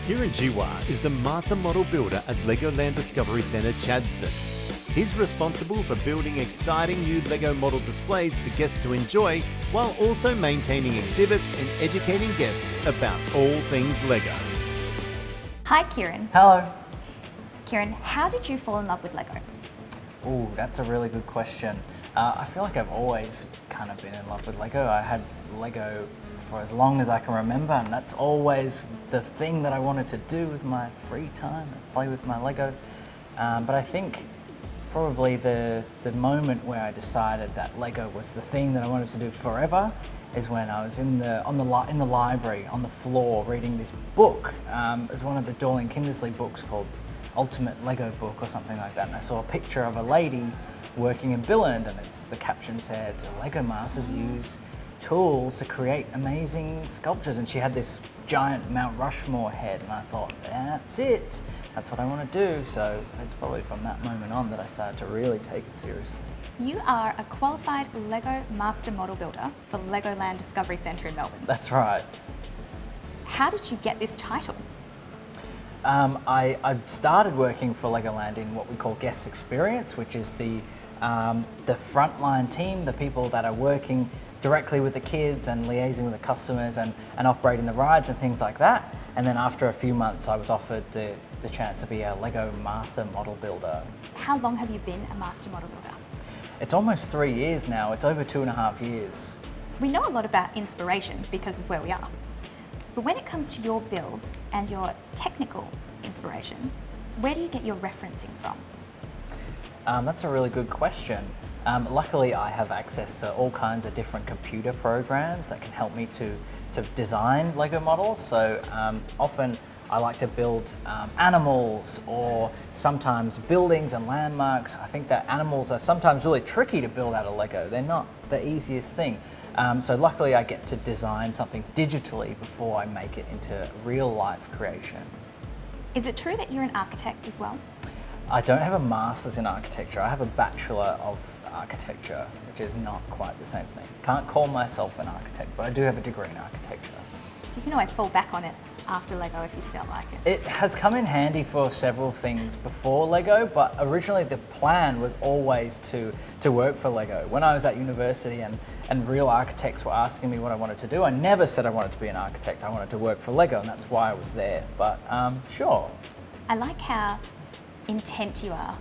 Kieran Jiwa is the Master Model Builder at Legoland Discovery Centre, Chadstone. He's responsible for building exciting new LEGO model displays for guests to enjoy, while also maintaining exhibits and educating guests about all things LEGO. Hi Kieran. Hello. Kieran, how did you fall in love with LEGO? Ooh, that's a really good question. I feel like I've always kind of been in love with LEGO. I had LEGO for as long as I can remember, and that's always the thing that I wanted to do with my free time, and play with my LEGO. But I think probably the moment where I decided that LEGO was the thing that I wanted to do forever is when I was in the library on the floor reading this book. It was one of the Dorling Kindersley books called Ultimate LEGO Book or something like that, and I saw a picture of a lady working in Billund, and the caption said, "LEGO masters use tools to create amazing sculptures," and she had this giant Mount Rushmore head, and I thought, that's it, that's what I want to do. So it's probably from that moment on that I started to really take it seriously. You are a qualified LEGO Master Model Builder for Legoland Discovery Centre in Melbourne. That's right. How did you get this title? I started working for Legoland in what we call guest experience, which is the frontline team, the people that are working directly with the kids and liaising with the customers and operating the rides and things like that. And then after a few months, I was offered the chance to be a LEGO Master Model Builder. How long have you been a Master Model Builder? It's almost 3 years now. It's over 2.5 years. We know a lot about inspiration because of where we are. But when it comes to your builds and your technical inspiration, where do you get your referencing from? That's a really good question. Luckily, I have access to all kinds of different computer programs that can help me to design LEGO models. So often I like to build animals or sometimes buildings and landmarks. I think that animals are sometimes really tricky to build out of LEGO. They're not the easiest thing. So luckily I get to design something digitally before I make it into real life creation. Is it true that you're an architect as well? I don't have a master's in architecture. I have a Bachelor of Architecture, which is not quite the same thing. Can't call myself an architect, but I do have a degree in architecture. So you can always fall back on it after LEGO if you feel like it. It has come in handy for several things before LEGO, but originally the plan was always to work for LEGO. When I was at university and real architects were asking me what I wanted to do, I never said I wanted to be an architect. I wanted to work for LEGO, and that's why I was there. But sure. I like how intent you are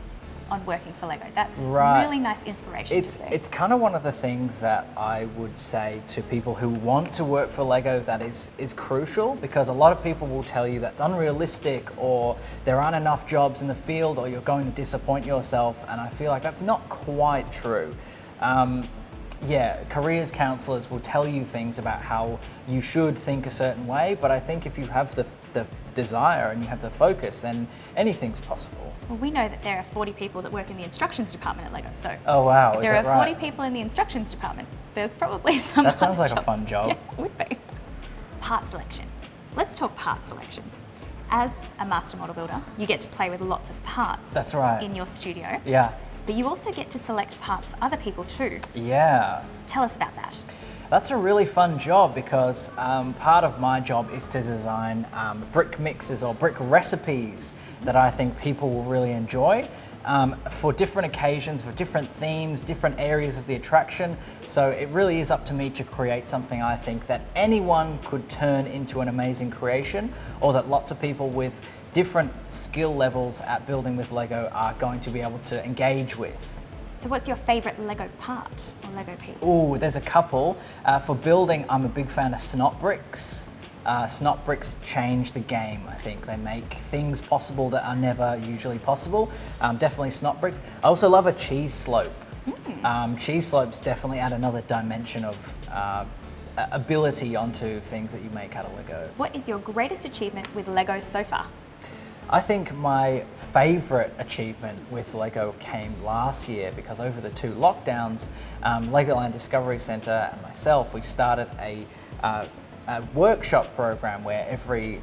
on working for LEGO. That's Right. really nice inspiration to see. It's kind of one of the things that I would say to people who want to work for LEGO that is crucial, because a lot of people will tell you that's unrealistic, or there aren't enough jobs in the field, or you're going to disappoint yourself, and I feel like that's not quite true. Yeah, careers counsellors will tell you things about how you should think a certain way, but I think if you have the desire and you have the focus, then anything's possible. Well, we know that there are 40 people that work in the instructions department at LEGO, so Oh wow, if is there that are right? 40 people in the instructions department, there's probably some That sounds other like a jobs. fun job. Yeah, it would be. Part selection. Let's talk part selection. As a master model builder, you get to play with lots of parts That's right. in your studio, Yeah. but you also get to select parts for other people too. Yeah. Tell us about that. That's a really fun job because part of my job is to design brick mixes or brick recipes that I think people will really enjoy for different occasions, for different themes, different areas of the attraction. So it really is up to me to create something I think that anyone could turn into an amazing creation, or that lots of people with different skill levels at building with LEGO are going to be able to engage with. So what's your favourite LEGO part or LEGO piece? Ooh, there's a couple. For building, I'm a big fan of snot bricks. Snot bricks change the game, I think. They make things possible that are never usually possible. Definitely snot bricks. I also love a cheese slope. Cheese slopes definitely add another dimension of ability onto things that you make out of LEGO. What is your greatest achievement with LEGO so far? I think my favourite achievement with LEGO came last year, because over the 2 lockdowns, Legoland Discovery Centre and myself, we started a workshop program where every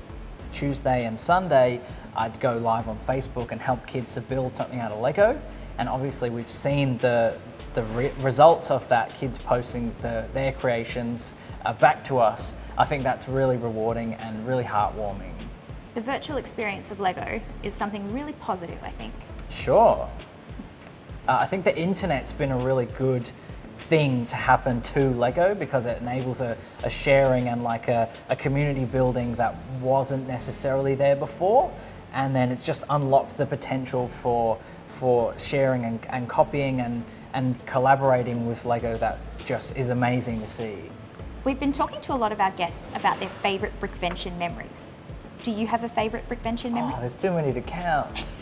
Tuesday and Sunday I'd go live on Facebook and help kids to build something out of LEGO. And obviously we've seen the results of that, kids posting their creations back to us. I think that's really rewarding and really heartwarming. The virtual experience of Lego is something really positive, I think. Sure. I think the internet's been a really good thing to happen to Lego because it enables a sharing and like a community building that wasn't necessarily there before. And then it's just unlocked the potential for sharing and copying and collaborating with Lego that just is amazing to see. We've been talking to a lot of our guests about their favourite Brickvention memories. Do you have a favourite Brickvention memory? Oh, there's too many to count.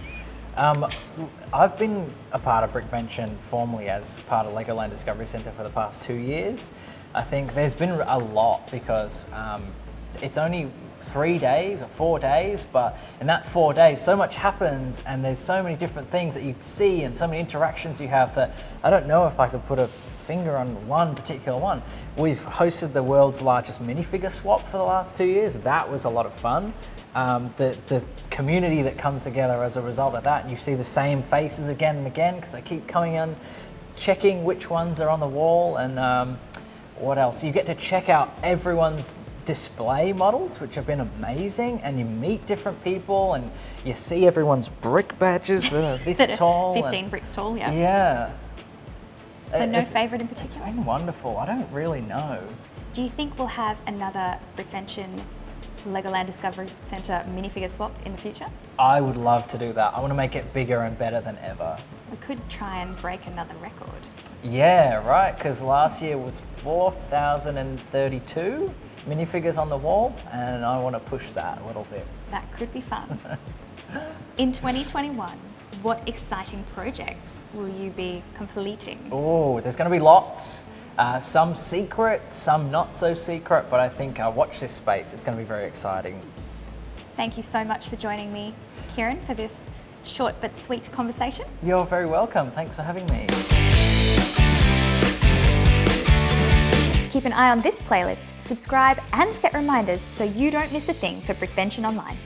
I've been a part of Brickvention formally as part of Legoland Discovery Centre for the past 2 years. I think there's been a lot because it's only 3 days or 4 days, but in that 4 days so much happens and there's so many different things that you see and so many interactions you have that I don't know if I could put a finger on one particular one. We've hosted the world's largest minifigure swap for the last 2 years. That was a lot of fun. The community that comes together as a result of that, and you see the same faces again and again because they keep coming in, checking which ones are on the wall, and what else? You get to check out everyone's display models, which have been amazing, and you meet different people and you see everyone's brick badges that are this tall. 15 bricks tall, yeah. Yeah. So no It's- favourite in It's particular? been wonderful. I don't really know. Do you think we'll have another Brickvention Legoland Discovery Centre minifigure swap in the future? I would love to do that. I want to make it bigger and better than ever. We could try and break another record. Yeah, right, because last year was 4,032 minifigures on the wall, and I want to push that a little bit. That could be fun. In 2021, what exciting projects will you be completing? Oh, there's going to be lots. Some secret, some not so secret, but I think watch this space. It's going to be very exciting. Thank you so much for joining me, Kieran, for this short but sweet conversation. You're very welcome. Thanks for having me. Keep an eye on this playlist, subscribe and set reminders so you don't miss a thing for Brickvention Online.